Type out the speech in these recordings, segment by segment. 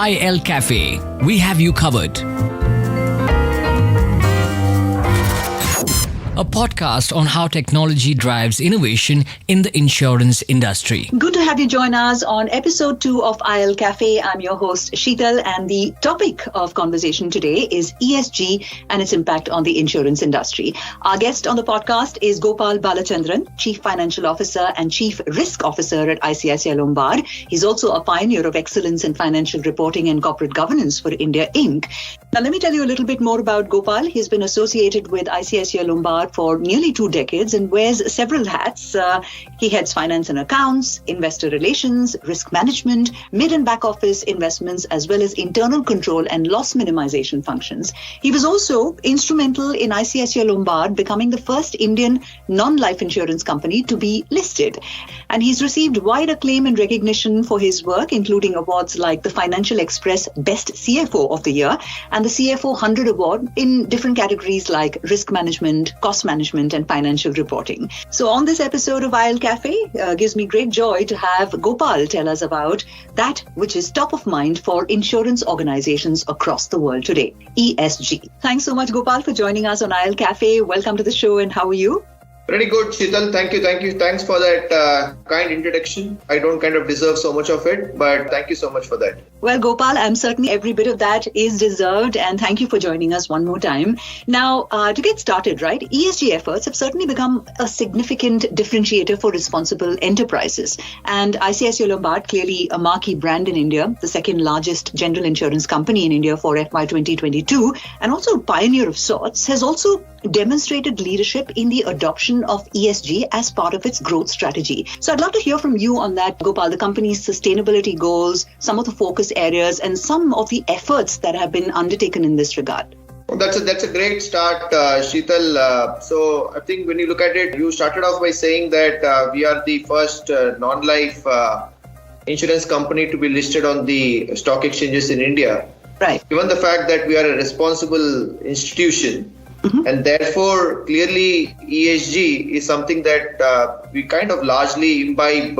IL Café. We have you covered. A podcast on how technology drives innovation in the insurance industry. Good to have you join us on episode 2 of IL Café. I'm your host, Sheetal, and the topic of conversation today is ESG and its impact on the insurance industry. Our guest on the podcast is Gopal Balachandran, Chief Financial Officer and Chief Risk Officer at ICICI Lombard. He's also a pioneer of excellence in financial reporting and corporate governance for India Inc. Now, let me tell you a little bit more about Gopal. He's been associated with ICICI Lombard for nearly 2 decades and wears several hats. He heads finance and accounts, investor relations, risk management, mid and back office investments, as well as internal control and loss minimization functions. He was also instrumental in ICICI Lombard becoming the first Indian non-life insurance company to be listed. And he's received wide acclaim and recognition for his work, including awards like the Financial Express Best CFO of the Year and the CFO 100 Award in different categories like risk management, cost management, and financial reporting. So on this episode of IL Café, gives me great joy to have Gopal tell us about that which is top of mind for insurance organizations across the world today, ESG. Thanks so much, Gopal, for joining us on IL Café. Welcome to the show, and how are you? Pretty good, Sheetal. Thank you. Thanks for that kind introduction. I don't kind of deserve so much of it, but thank you so much for that. Well, Gopal, I'm certain every bit of that is deserved, and thank you for joining us one more time. Now, to get started, right, ESG efforts have certainly become a significant differentiator for responsible enterprises. And ICICI Lombard, clearly a marquee brand in India, the second largest general insurance company in India for FY 2022, and also a pioneer of sorts, has also demonstrated leadership in the adoption of ESG as part of its growth strategy. So I'd love to hear from you on that, Gopal, the company's sustainability goals, some of the focus areas, and some of the efforts that have been undertaken in this regard. That's a great start, Sheetal. So I think when you look at it, you started off by saying that we are the first non-life insurance company to be listed on the stock exchanges in India. Right. Given the fact that we are a responsible institution, and therefore, clearly, ESG is something that we kind of largely imbibe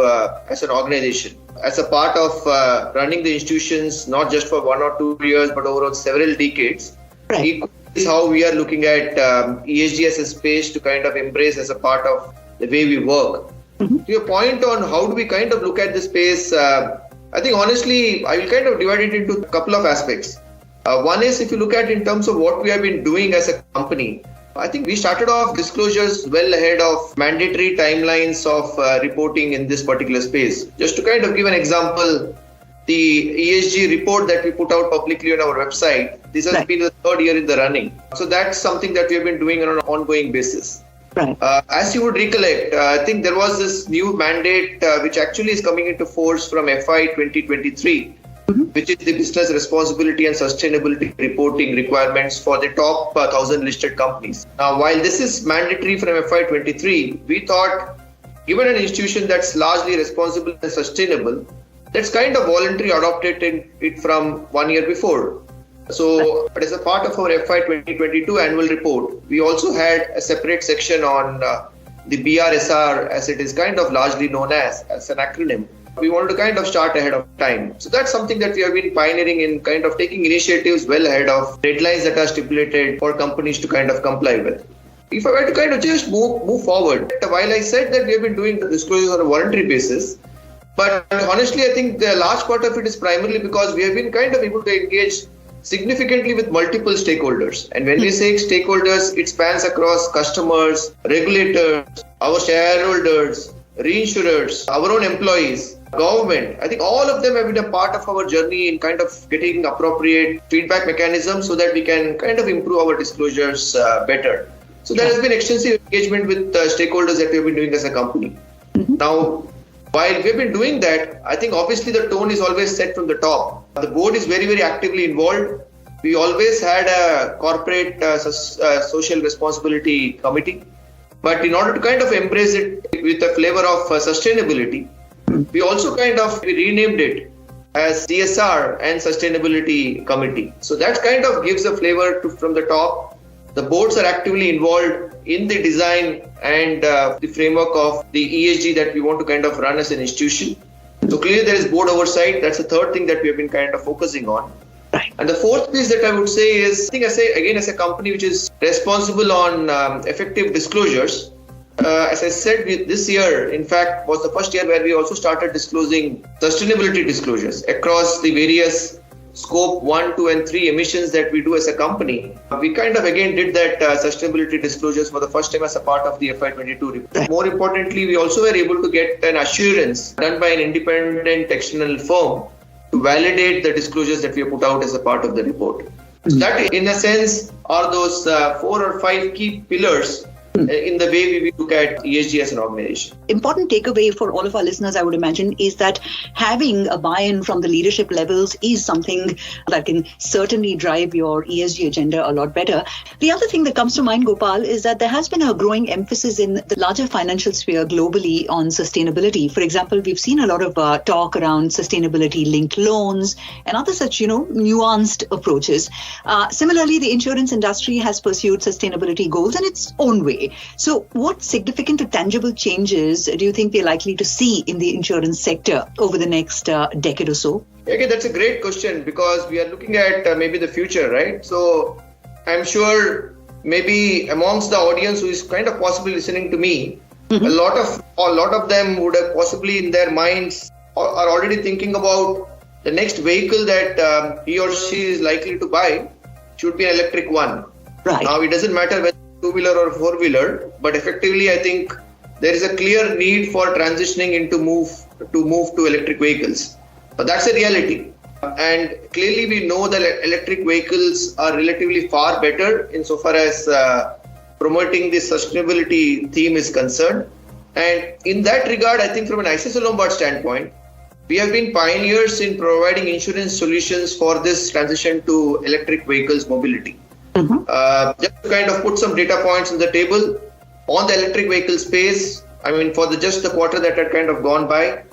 as an organization. As a part of running the institutions, not just for 1 or 2 years, but over several decades. Right. Equally is how we are looking at ESG as a space to kind of embrace as a part of the way we work. To your point on how do we kind of look at the space, I think honestly, I will kind of divide it into a couple of aspects. One is if you look at in terms of what we have been doing as a company, I think we started off disclosures well ahead of mandatory timelines of reporting in this particular space. Just to kind of give an example, the ESG report that we put out publicly on our website, this has been the 3rd year in the running. So that's something that we have been doing on an ongoing basis. Right. As you would recollect, I think there was this new mandate which actually is coming into force from FY 2023. Which is the business responsibility and sustainability reporting requirements for the top 1,000 listed companies. Now, while this is mandatory from FY 23, we thought, given an institution that's largely responsible and sustainable, that's kind of voluntary adopted it from 1 year before. So, but as a part of our FY 2022 annual report, we also had a separate section on the BRSR, as it is kind of largely known as an acronym. We wanted to kind of start ahead of time. So that's something that we have been pioneering in, kind of taking initiatives well ahead of deadlines that are stipulated for companies to kind of comply with. If I were to kind of just move forward, while I said that we have been doing the disclosures on a voluntary basis, but honestly, I think the large part of it is primarily because we have been kind of able to engage significantly with multiple stakeholders. And when we say stakeholders, it spans across customers, regulators, our shareholders, reinsurers, our own employees, government. I think all of them have been a part of our journey in kind of getting appropriate feedback mechanisms so that we can kind of improve our disclosures better. So there has been extensive engagement with stakeholders that we have been doing as a company. Now, while we've been doing that, I think obviously the tone is always set from the top. The board is very, very actively involved. We always had a corporate social responsibility committee. But in order to kind of embrace it with a flavor of sustainability, we also kind of renamed it as CSR and Sustainability Committee. So that kind of gives a flavor from the top. The boards are actively involved in the design and the framework of the ESG that we want to kind of run as an institution. So clearly there is board oversight. That's the third thing that we have been kind of focusing on. Right. And the fourth piece that I would say is, I think I say again, as a company which is responsible on effective disclosures, as I said, this year, in fact, was the first year where we also started disclosing sustainability disclosures across the various scope 1, 2 and 3 emissions that we do as a company. We kind of again did that sustainability disclosures for the first time as a part of the FY22 report. More importantly, we also were able to get an assurance done by an independent external firm to validate the disclosures that we have put out as a part of the report. So that, in a sense, are those 4 or 5 key pillars in the way we look at ESG as an organization. Important takeaway for all of our listeners, I would imagine, is that having a buy-in from the leadership levels is something that can certainly drive your ESG agenda a lot better. The other thing that comes to mind, Gopal, is that there has been a growing emphasis in the larger financial sphere globally on sustainability. For example, we've seen a lot of talk around sustainability-linked loans and other such, nuanced approaches. Similarly, the insurance industry has pursued sustainability goals in its own way. So what significant or tangible changes do you think we're likely to see in the insurance sector over the next decade or so? Okay, that's a great question because we are looking at maybe the future, right? So I'm sure maybe amongst the audience who is kind of possibly listening to me, a lot of them would have possibly in their minds are already thinking about the next vehicle that he or she is likely to buy should be an electric one. Right. Now, it doesn't matter whether two-wheeler or four-wheeler, but effectively I think there is a clear need for transitioning into move to electric vehicles. But that's a reality. And clearly we know that electric vehicles are relatively far better insofar as promoting the sustainability theme is concerned. And in that regard, I think from an ICICI Lombard standpoint, we have been pioneers in providing insurance solutions for this transition to electric vehicles mobility. Just to kind of put some data points on the table, on the electric vehicle space, for just the quarter that had kind of gone by,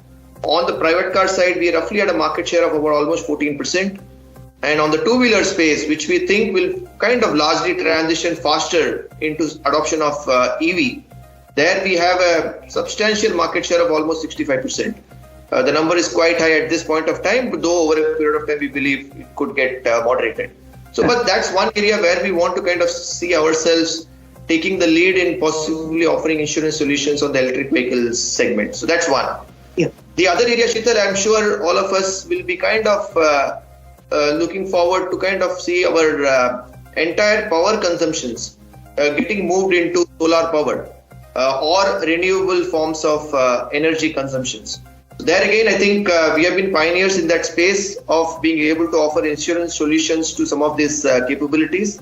on the private car side, we roughly had a market share of about almost 14%. And on the two-wheeler space, which we think will kind of largely transition faster into adoption of EV, there we have a substantial market share of almost 65%. The number is quite high at this point of time, but though over a period of time, we believe it could get moderated. So, but that's one area where we want to kind of see ourselves taking the lead in possibly offering insurance solutions on the electric vehicles segment. So that's one. Yeah. The other area, Sheetal, I'm sure all of us will be kind of looking forward to kind of see our entire power consumptions getting moved into solar power or renewable forms of energy consumptions. There again, I think we have been pioneers in that space of being able to offer insurance solutions to some of these capabilities.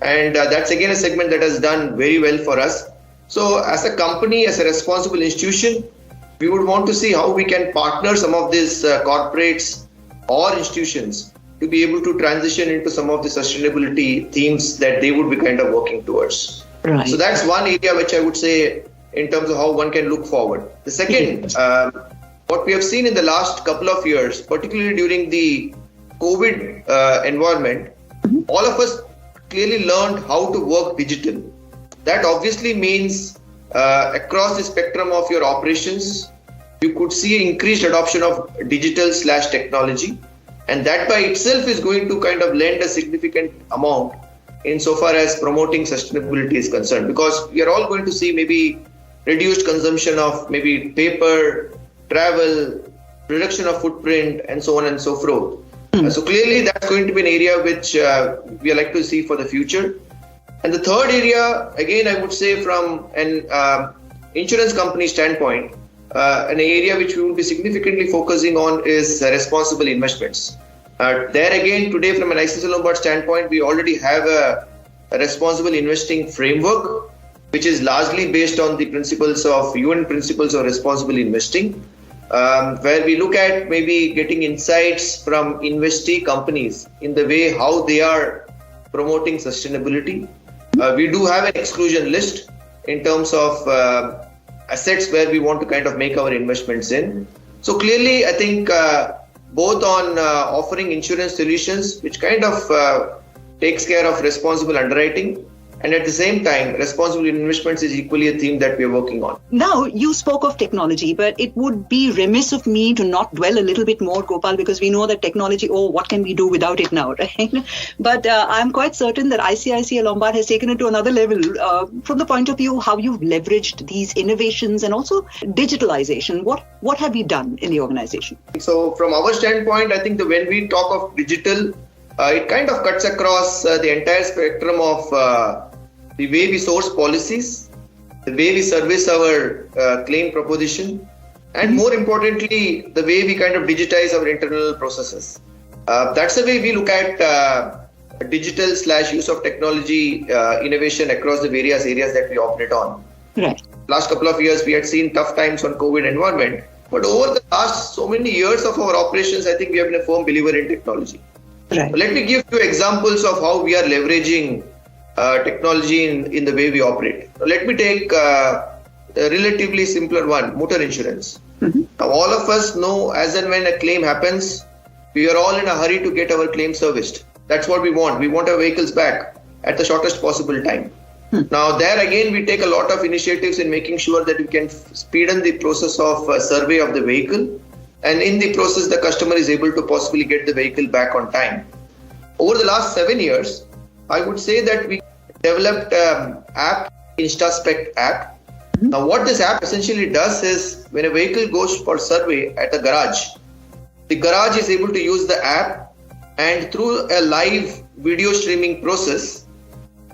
And that's again a segment that has done very well for us. So as a company, as a responsible institution, we would want to see how we can partner some of these corporates or institutions to be able to transition into some of the sustainability themes that they would be kind of working towards. Right. So that's one area which I would say in terms of how one can look forward. The second, what we have seen in the last couple of years, particularly during the COVID environment, all of us clearly learned how to work digital. That obviously means across the spectrum of your operations, you could see increased adoption of digital/technology. And that by itself is going to kind of lend a significant amount insofar as promoting sustainability is concerned, because we are all going to see maybe reduced consumption of maybe paper, travel, reduction of footprint, and so on and so forth. So clearly that's going to be an area which we are like to see for the future. And the third area, again, I would say from an insurance company standpoint, an area which we will be significantly focusing on is responsible investments. There again, today from an ICICI Lombard standpoint, we already have a responsible investing framework, which is largely based on the principles of UN principles of responsible investing, where we look at maybe getting insights from investee companies in the way how they are promoting sustainability. We do have an exclusion list in terms of assets where we want to kind of make our investments in. So clearly, I think both on offering insurance solutions, which kind of takes care of responsible underwriting, And at the same time, responsible investments is equally a theme that we are working on. Now, you spoke of technology, but it would be remiss of me to not dwell a little bit more, Gopal, because we know that technology, what can we do without it now, right? But I'm quite certain that ICICI Lombard has taken it to another level from the point of view how you've leveraged these innovations and also digitalization. What have you done in the organization? So from our standpoint, I think that when we talk of digital, it kind of cuts across the entire spectrum of the way we source policies, the way we service our claim proposition, and more importantly, the way we kind of digitize our internal processes. That's the way we look at digital / use of technology innovation across the various areas that we operate on. Right. Last couple of years, we had seen tough times on COVID environment, but over the last so many years of our operations, I think we have been a firm believer in technology. Right. Let me give you examples of how we are leveraging technology in the way we operate. So let me take a relatively simpler one, motor insurance. Mm-hmm. Now, all of us know as and when a claim happens, we are all in a hurry to get our claim serviced. That's what we want. We want our vehicles back at the shortest possible time. Now, there again, we take a lot of initiatives in making sure that we can speed up the process of survey of the vehicle. And in the process, the customer is able to possibly get the vehicle back on time. Over the last 7 years, I would say that we developed an app, InstaSpect app. Now, what this app essentially does is when a vehicle goes for survey at a garage, the garage is able to use the app, and through a live video streaming process,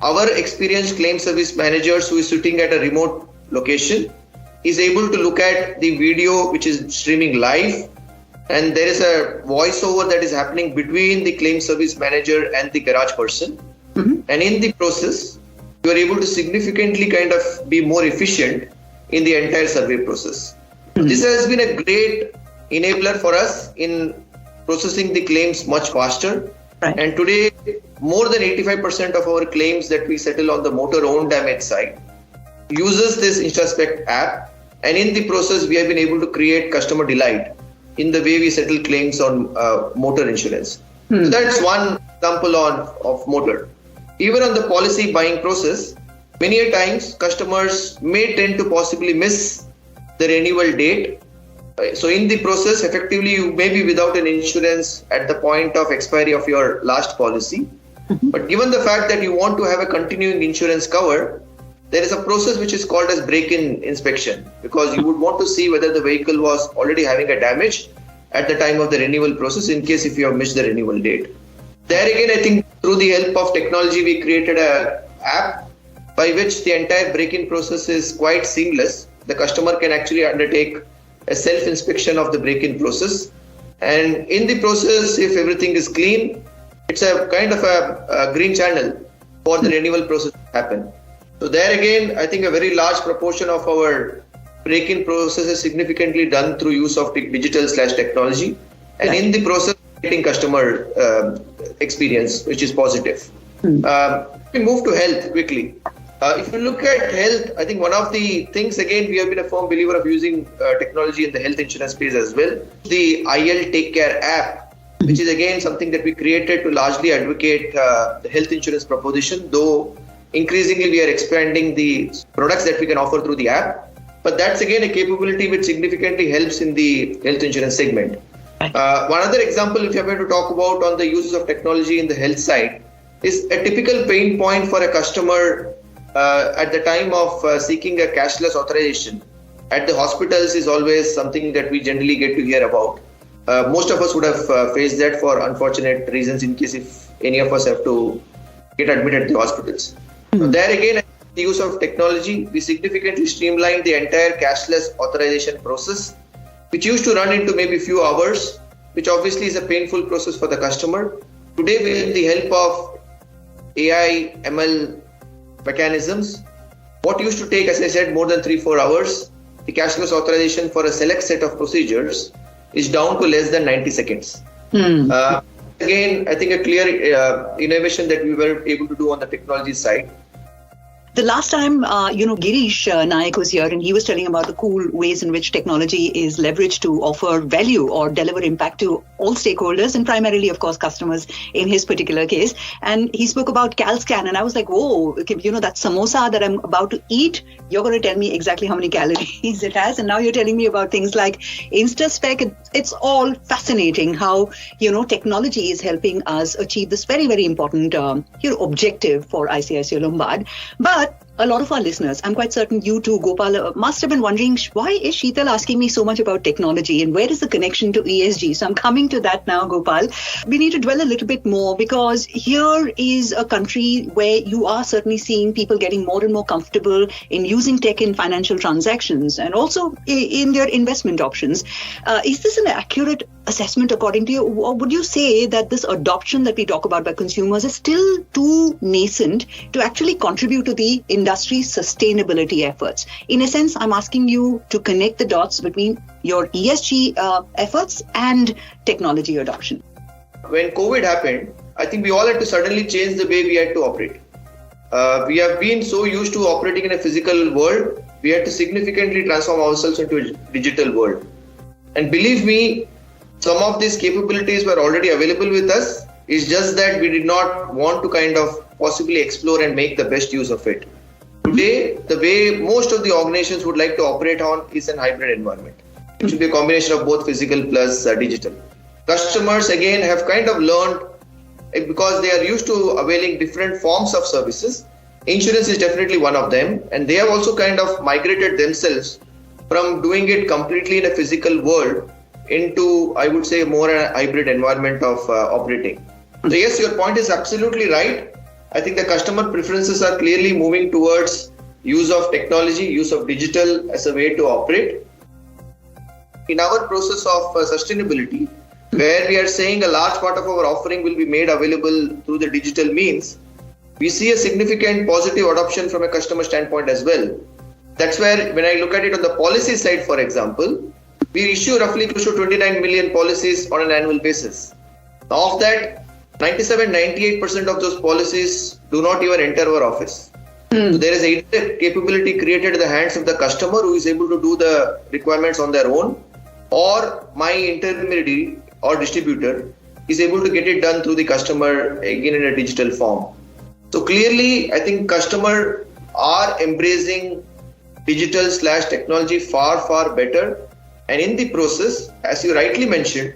our experienced claim service managers who is sitting at a remote location is able to look at the video which is streaming live, and there is a voiceover that is happening between the claim service manager and the garage person. Mm-hmm. And in the process, you are able to significantly kind of be more efficient in the entire survey process. Mm-hmm. This has been a great enabler for us in processing the claims much faster. Right. And today, more than 85% of our claims that we settle on the motor own damage side uses this InstaSpect app. And in the process, we have been able to create customer delight in the way we settle claims on motor insurance. So that's one example of motor. Even on the policy buying process, many a times customers may tend to possibly miss the renewal date. So in the process, effectively, you may be without an insurance at the point of expiry of your last policy. But given the fact that you want to have a continuing insurance cover, there is a process which is called as break-in inspection, because you would want to see whether the vehicle was already having a damage at the time of the renewal process in case if you have missed the renewal date. There again, I think through the help of technology, we created an app by which the entire break-in process is quite seamless. The customer can actually undertake a self-inspection of the break-in process. And in the process, if everything is clean, it's a kind of a green channel for the renewal process to happen. So there again, I think a very large proportion of our break-in process is significantly done through use of digital / technology. And in the process, getting customer experience, which is positive. We move to health quickly. If you look at health, I think one of the things, again, we have been a firm believer of using technology in the health insurance space as well. The IL Take Care app, which is again something that we created to largely advocate the health insurance proposition, though increasingly we are expanding the products that we can offer through the app. But that's again a capability which significantly helps in the health insurance segment. One other example, if you're going to talk about on the uses of technology in the health side, is a typical pain point for a customer at the time of seeking a cashless authorization at the hospitals is always something that we generally get to hear about. Most of us would have faced that for unfortunate reasons in case if any of us have to get admitted at the hospitals. So there again, the use of technology, we significantly streamlined the entire cashless authorization process, which used to run into maybe a few hours, which obviously is a painful process for the customer. Today, with the help of AI, ML mechanisms, what used to take, as I said, more than 3-4 hours, the cashless authorization for a select set of procedures is down to less than 90 seconds. Again, I think a clear innovation that we were able to do on the technology side. The last time, Girish Nayak was here and he was telling about the cool ways in which technology is leveraged to offer value or deliver impact to all stakeholders and primarily, of course, customers in his particular case. And he spoke about CalScan and I was like, whoa, that samosa that I'm about to eat, you're going to tell me exactly how many calories it has. And now you're telling me about things like InstaSpec. It's all fascinating how, technology is helping us achieve this very, very important, objective for ICICI Lombard. But a lot of our listeners, I'm quite certain you too, Gopal, must have been wondering, why is Sheetal asking me so much about technology and where is the connection to ESG? So I'm coming to that now, Gopal. We need to dwell a little bit more because here is a country where you are certainly seeing people getting more and more comfortable in using tech in financial transactions and also in their investment options. Is this an accurate assessment according to you? Or would you say that this adoption that we talk about by consumers is still too nascent to actually contribute to the industry's sustainability efforts? In a sense, I'm asking you to connect the dots between your ESG efforts and technology adoption. When COVID happened, I think we all had to suddenly change the way we had to operate. We have been so used to operating in a physical world, we had to significantly transform ourselves into a digital world. And believe me, some of these capabilities were already available with us. It's just that we did not want to kind of possibly explore and make the best use of it. Today, the way most of the organizations would like to operate on is an hybrid environment. It should be a combination of both physical plus digital. Customers again have kind of learned, because they are used to availing different forms of services. Insurance is definitely one of them, and they have also kind of migrated themselves from doing it completely in a physical world into, I would say, more a hybrid environment of operating. So yes, your point is absolutely right. I think the customer preferences are clearly moving towards use of technology, use of digital as a way to operate. In our process of sustainability, where we are saying a large part of our offering will be made available through the digital means, we see a significant positive adoption from a customer standpoint as well. That's where when I look at it on the policy side, for example, we issue roughly close to 29 million policies on an annual basis. Of that, 97-98% of those policies do not even enter our office. So there is a capability created in the hands of the customer who is able to do the requirements on their own, or my intermediary or distributor is able to get it done through the customer again in a digital form. So clearly, I think customers are embracing digital/technology far, far better. And in the process, as you rightly mentioned,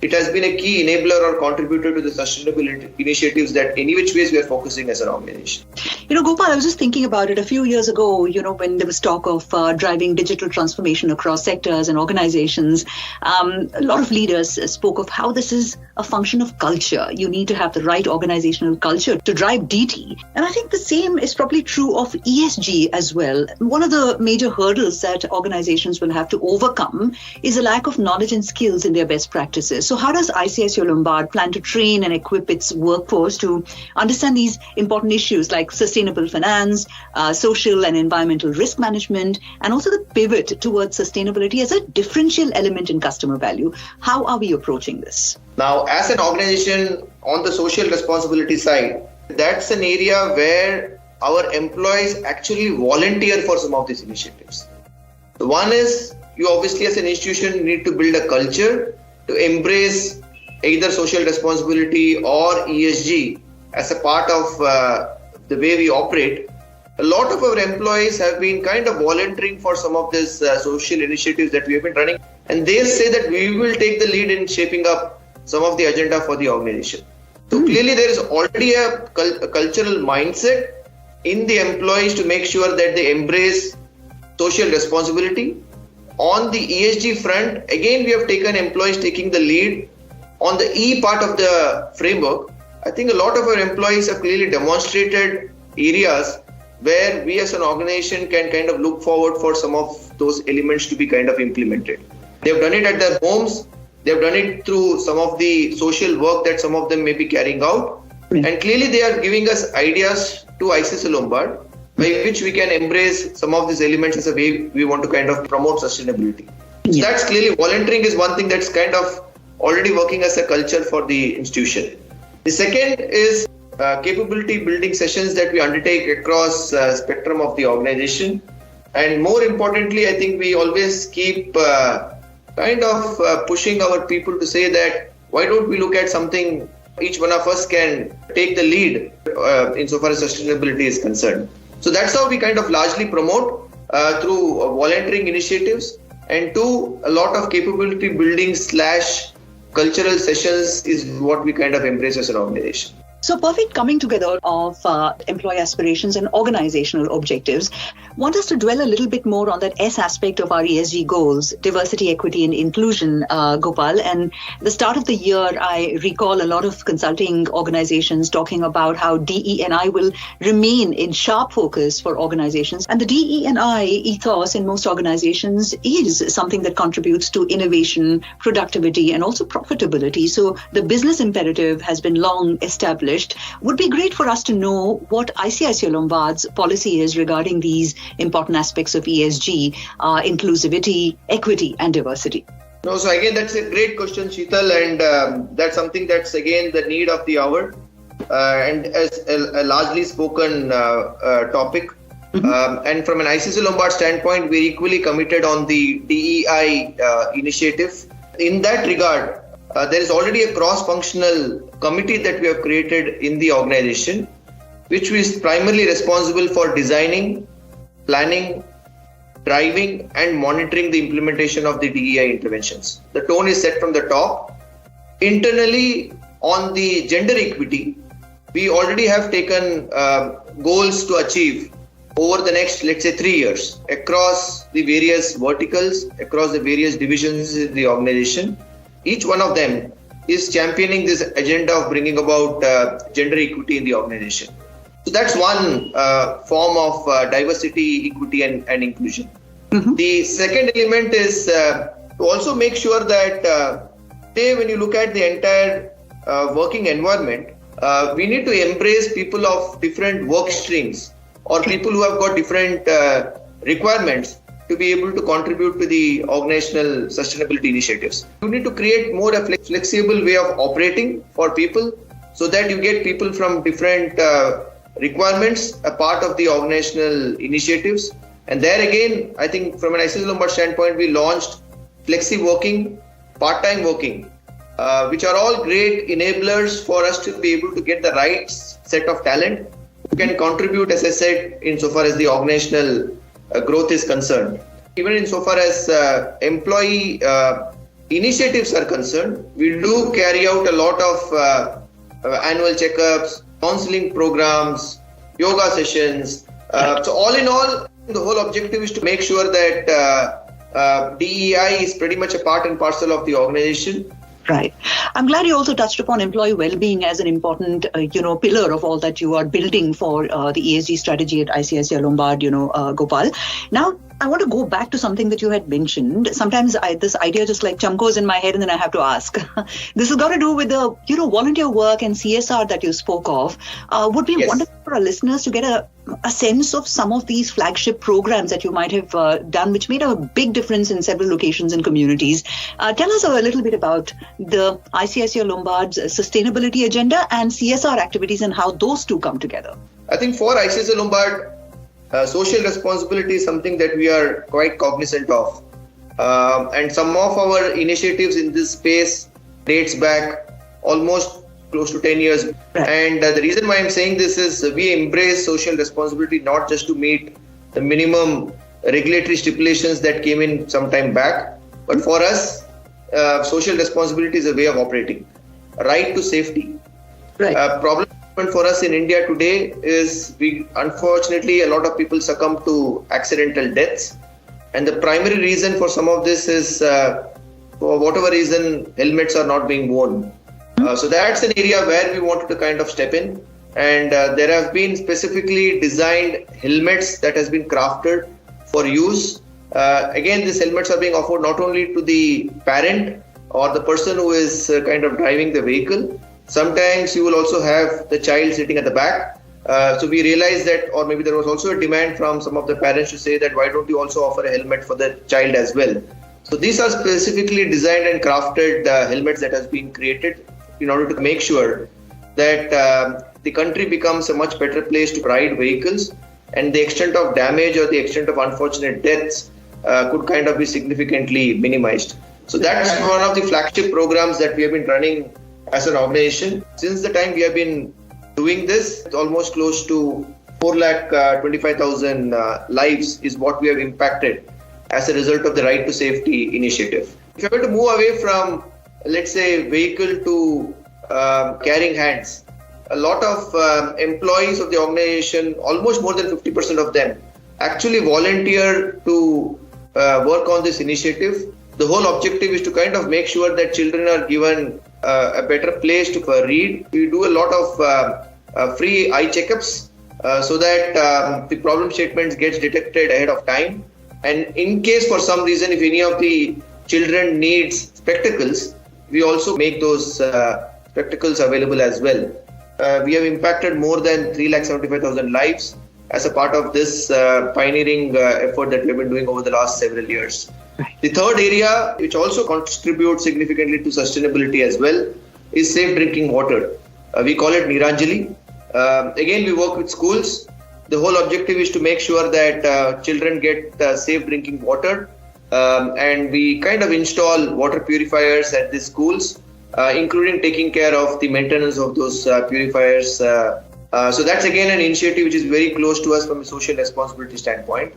it has been a key enabler or contributor to the sustainability initiatives that any which ways we are focusing as an organization. Gopal, I was just thinking about it a few years ago, when there was talk of driving digital transformation across sectors and organizations. A lot of leaders spoke of how this is a function of culture. You need to have the right organizational culture to drive DT. And I think the same is probably true of ESG as well. One of the major hurdles that organizations will have to overcome is a lack of knowledge and skills in their best practices. So how does ICICI Lombard plan to train and equip its workforce to understand these important issues like sustainable finance, social and environmental risk management, and also the pivot towards sustainability as a differential element in customer value? How are we approaching this? Now, as an organization on the social responsibility side, that's an area where our employees actually volunteer for some of these initiatives. The one is, you obviously as an institution need to build a culture to embrace either social responsibility or ESG as a part of the way we operate. A lot of our employees have been kind of volunteering for some of these social initiatives that we have been running, and they say that we will take the lead in shaping up some of the agenda for the organization. So clearly there is already a cultural mindset in the employees to make sure that they embrace social responsibility. On the ESG front, again, we have taken employees taking the lead. On the E part of the framework, I think a lot of our employees have clearly demonstrated areas where we as an organization can kind of look forward for some of those elements to be kind of implemented. They've done it at their homes. They've done it through some of the social work that some of them may be carrying out. And clearly they are giving us ideas to ICICI Lombard by which we can embrace some of these elements as a way we want to kind of promote sustainability. So that's clearly volunteering is one thing that's kind of already working as a culture for the institution. The second is capability building sessions that we undertake across spectrum of the organization. And more importantly, I think we always keep pushing our people to say that why don't we look at something each one of us can take the lead insofar as sustainability is concerned. So that's how we kind of largely promote through volunteering initiatives, and a lot of capability building / cultural sessions is what we kind of embrace as an organization. So perfect coming together of employee aspirations and organizational objectives. Want us to dwell a little bit more on that S aspect of our ESG goals, diversity, equity and inclusion, Gopal. And the start of the year, I recall a lot of consulting organizations talking about how DE&I will remain in sharp focus for organizations. And the DE&I ethos in most organizations is something that contributes to innovation, productivity and also profitability. So the business imperative has been long established. Would be great for us to know what ICICI Lombard's policy is regarding these important aspects of ESG, inclusivity, equity and diversity. No, so again, that's a great question, Sheetal, and that's something that's again the need of the hour and as a largely spoken topic. Mm-hmm. And from an ICICI Lombard standpoint, we're equally committed on the DEI initiative. In that regard, there is already a cross-functional committee that we have created in the organization, which is primarily responsible for designing, planning, driving and monitoring the implementation of the DEI interventions. The tone is set from the top. Internally, on the gender equity, we already have taken goals to achieve over the next, let's say, 3 years across the various verticals, across the various divisions in the organization. Each one of them is championing this agenda of bringing about gender equity in the organization. So that's one form of diversity, equity and inclusion. Mm-hmm. The second element is to also make sure that today when you look at the entire working environment, we need to embrace people of different work streams or people who have got different requirements to be able to contribute to the organizational sustainability initiatives. You need to create more a flexible way of operating for people so that you get people from different requirements a part of the organizational initiatives. And there again, I think from an ICICI Lombard standpoint, we launched flexi working, part-time working, which are all great enablers for us to be able to get the right set of talent who can contribute, as I said, insofar as the organizational growth is concerned. Even insofar as employee initiatives are concerned, we do carry out a lot of annual checkups, counseling programs, yoga sessions. So all in all, the whole objective is to make sure that DEI is pretty much a part and parcel of the organization. Right. I'm glad you also touched upon employee well-being as an important, pillar of all that you are building for the ESG strategy at ICICI Lombard, Gopal. Now, I want to go back to something that you had mentioned. Sometimes this idea just like chumkos in my head and then I have to ask. This has got to do with the, volunteer work and CSR that you spoke of. Would be wonderful for our listeners to get a sense of some of these flagship programs that you might have done, which made a big difference in several locations and communities. Tell us a little bit about the ICICI Lombard's sustainability agenda and CSR activities and how those two come together. I think for ICICI Lombard, social responsibility is something that we are quite cognizant of. And some of our initiatives in this space dates back almost close to 10 years. Right. And the reason why I'm saying this is we embrace social responsibility not just to meet the minimum regulatory stipulations that came in some time back, but for us, social responsibility is a way of operating. Right to safety. Right. Problem for us in India today is unfortunately a lot of people succumb to accidental deaths, and the primary reason for some of this is for whatever reason helmets are not being worn. So that's an area where we wanted to kind of step in, and there have been specifically designed helmets that has been crafted for use. Again, these helmets are being offered not only to the parent or the person who is kind of driving the vehicle. Sometimes you will also have the child sitting at the back. So we realized that, or maybe there was also a demand from some of the parents to say that why don't you also offer a helmet for the child as well. So these are specifically designed and crafted helmets that has been created in order to make sure that the country becomes a much better place to ride vehicles, and the extent of damage or the extent of unfortunate deaths could kind of be significantly minimized. So that's one of the flagship programs that we have been running as an organization. Since the time we have been doing this, it's almost close to 4,25,000 lives is what we have impacted as a result of the Right to Safety initiative. If you were to move away from, let's say, vehicle to carrying hands, a lot of employees of the organization, almost more than 50% of them, actually volunteer to work on this initiative. The whole objective is to kind of make sure that children are given a better place to read. We do a lot of free eye checkups so that the problem statements gets detected ahead of time. And in case for some reason, if any of the children needs spectacles, we also make those spectacles available as well. We have impacted more than 3,75,000 lives as a part of this pioneering effort that we have been doing over the last several years. Right. The third area, which also contributes significantly to sustainability as well, is safe drinking water. We call it Niranjali. Again, we work with schools. The whole objective is to make sure that children get safe drinking water. And we kind of install water purifiers at the schools, including taking care of the maintenance of those purifiers. So that's again an initiative which is very close to us from a social responsibility standpoint.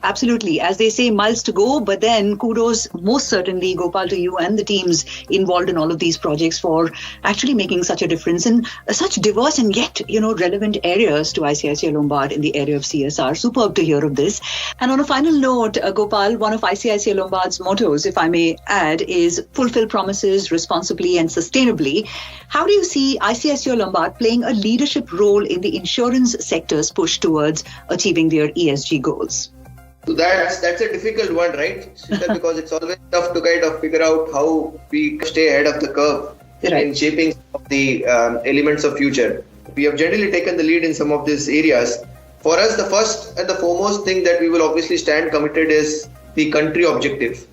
Absolutely. As they say, miles to go, but then kudos most certainly, Gopal, to you and the teams involved in all of these projects for actually making such a difference in such diverse and yet, relevant areas to ICICI Lombard in the area of CSR. Superb to hear of this. And on a final note, Gopal, one of ICICI Lombard's mottos, if I may add, is fulfill promises responsibly and sustainably. How do you see ICICI Lombard playing a leadership role in the insurance sector's push towards achieving their ESG goals? So that's a difficult one, right? Because it's always tough to kind of figure out how we stay ahead of the curve in shaping some of the elements of future. We have generally taken the lead in some of these areas. For us, the first and the foremost thing that we will obviously stand committed is the country objective.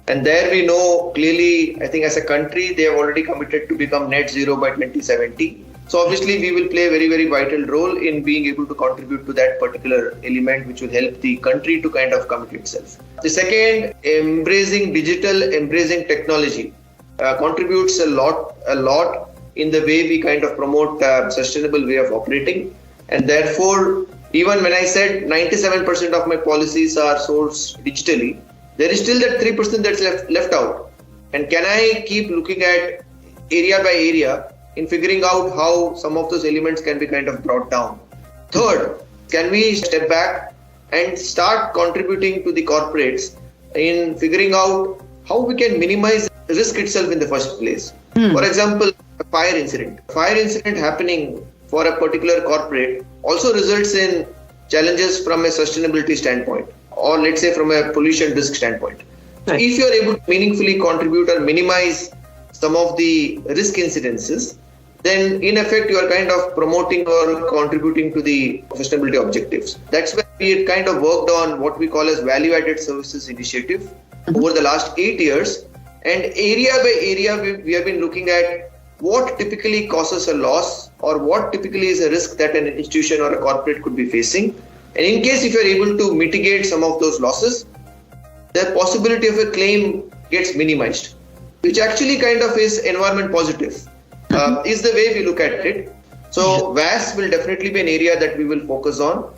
And there we know clearly, I think as a country, they have already committed to become net zero by 2070. So obviously we will play a very, very vital role in being able to contribute to that particular element which will help the country to kind of commit itself. The second, embracing digital, embracing technology contributes a lot in the way we kind of promote a sustainable way of operating. And therefore, even when I said 97% of my policies are sourced digitally, there is still that 3% that's left out. And can I keep looking at area by area in figuring out how some of those elements can be kind of brought down? Third, can we step back and start contributing to the corporates in figuring out how we can minimize risk itself in the first place? For example, a fire incident. Fire incident happening for a particular corporate also results in challenges from a sustainability standpoint, or let's say from a pollution risk standpoint. Right. If you are able to meaningfully contribute or minimize some of the risk incidences, then in effect you are kind of promoting or contributing to the sustainability objectives. That's where we kind of worked on what we call as value-added services initiative over the last 8 years. And area by area, we have been looking at what typically causes a loss or what typically is a risk that an institution or a corporate could be facing. And in case if you are able to mitigate some of those losses, the possibility of a claim gets minimized, which actually kind of is environment positive. Is the way we look at it. So VAS will definitely be an area that we will focus on,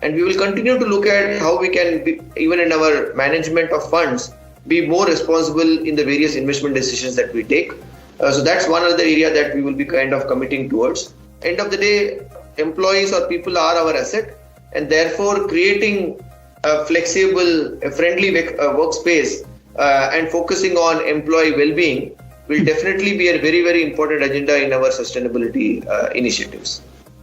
and we will continue to look at how we can be, even in our management of funds, be more responsible in the various investment decisions that we take. So that's one other area that we will be kind of committing towards. End of the day, employees or people are our asset, and therefore creating a flexible, a friendly workspace and focusing on employee well-being will definitely be a very, very important agenda in our sustainability initiatives.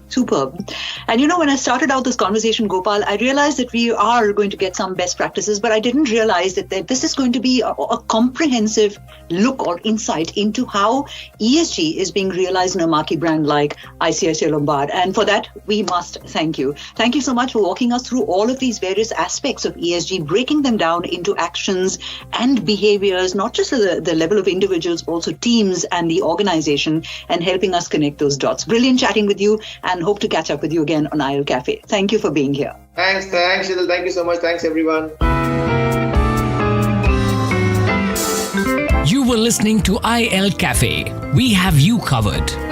Superb. And when I started out this conversation, Gopal, I realized that we are going to get some best practices, but I didn't realize that this is going to be a comprehensive look or insight into how ESG is being realized in a marquee brand like ICICI Lombard. And for that, we must thank you. Thank you so much for walking us through all of these various aspects of ESG, breaking them down into actions and behaviors, not just at the level of individuals, also teams and the organization, and helping us connect those dots. Brilliant chatting with you, and hope to catch up with you again on IL Café. Thank you for being here. Thanks, Shidal. Thank you so much. Thanks, everyone. You were listening to IL Café. We have you covered.